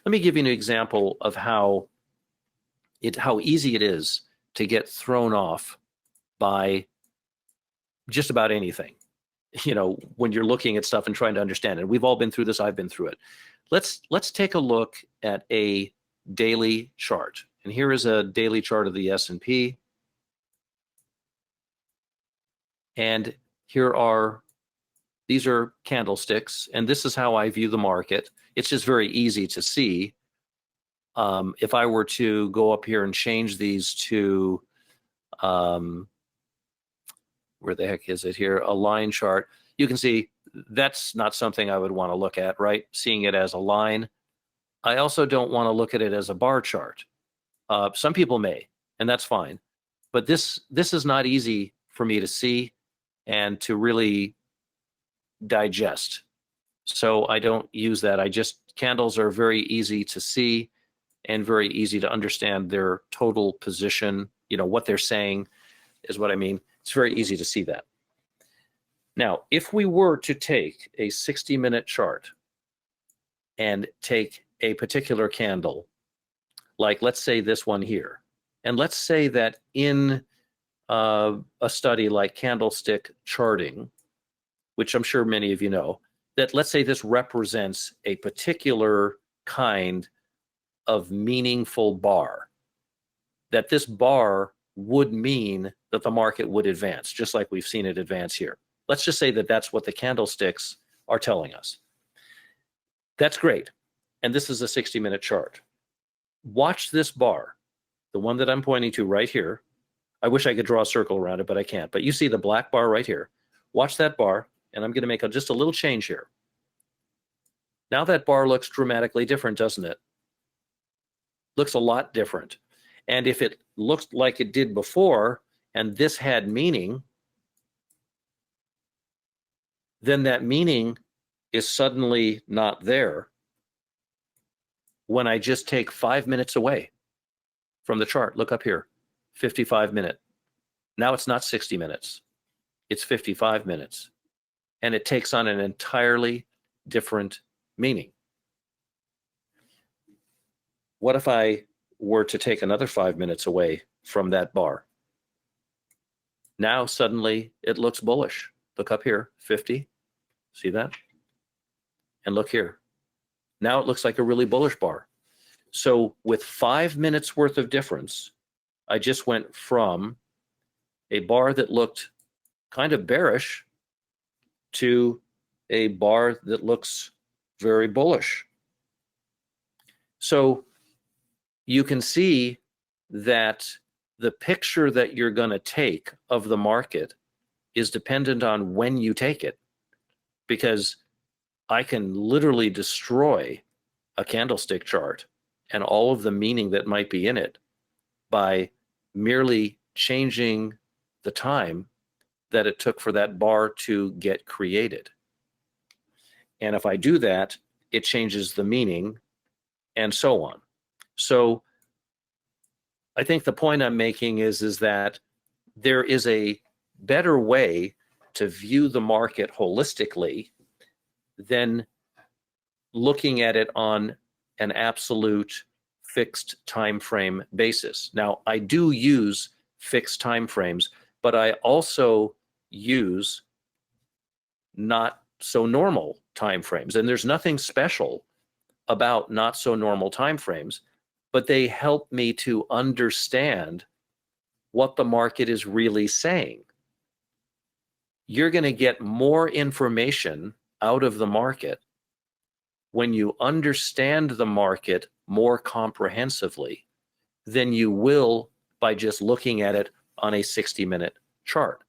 Let me give you an example of how easy it is to get thrown off by just about anything, when you're looking at stuff and trying to understand it. We've all been through this. I've been through it. Let's take a look at a daily chart. And here is a daily chart of the S&P. And these are candlesticks, and this is how I view the market. It's just very easy to see. If I were to go up here and change these to, where the heck is it here? A line chart. You can see that's not something I would want to look at, right? Seeing it as a line. I also don't want to look at it as a bar chart. Some people may, and that's fine. But this is not easy for me to see and to really digest. So I don't use that. Candles are very easy to see and very easy to understand their total position. What they're saying is what I mean. It's very easy to see that. Now, if we were to take a 60-minute chart and take a particular candle, like let's say this one here, and let's say that in a study like candlestick charting, which I'm sure many of you know, that let's say this represents a particular kind of meaningful bar, that this bar would mean that the market would advance, just like we've seen it advance here. Let's just say that that's what the candlesticks are telling us. That's great. And this is a 60-minute chart. Watch this bar, the one that I'm pointing to right here. I wish I could draw a circle around it, but I can't. But you see the black bar right here. Watch that bar, and I'm going to make just a little change here. Now that bar looks dramatically different, doesn't it? Looks a lot different. And if it looks like it did before, and this had meaning, then that meaning is suddenly not there when I just take 5 minutes away from the chart. Look up here, 55-minute. Now it's not 60 minutes. It's 55 minutes. And it takes on an entirely different meaning. What if I were to take another 5 minutes away from that bar? Now suddenly it looks bullish. Look up here, 50. See that? And look here. Now it looks like a really bullish bar. So with 5 minutes worth of difference, I just went from a bar that looked kind of bearish to a bar that looks very bullish. So you can see that the picture that you're going to take of the market is dependent on when you take it, because I can literally destroy a candlestick chart and all of the meaning that might be in it by merely changing the time that it took for that bar to get created. And if I do that, it changes the meaning and so on. So I think the point I'm making is that there is a better way to view the market holistically than looking at it on an absolute fixed time frame basis. Now, I do use fixed time frames, but I also use not so normal time frames. And there's nothing special about not so normal time frames, but they help me to understand what the market is really saying. You're going to get more information out of the market when you understand the market more comprehensively than you will by just looking at it on a 60-minute chart.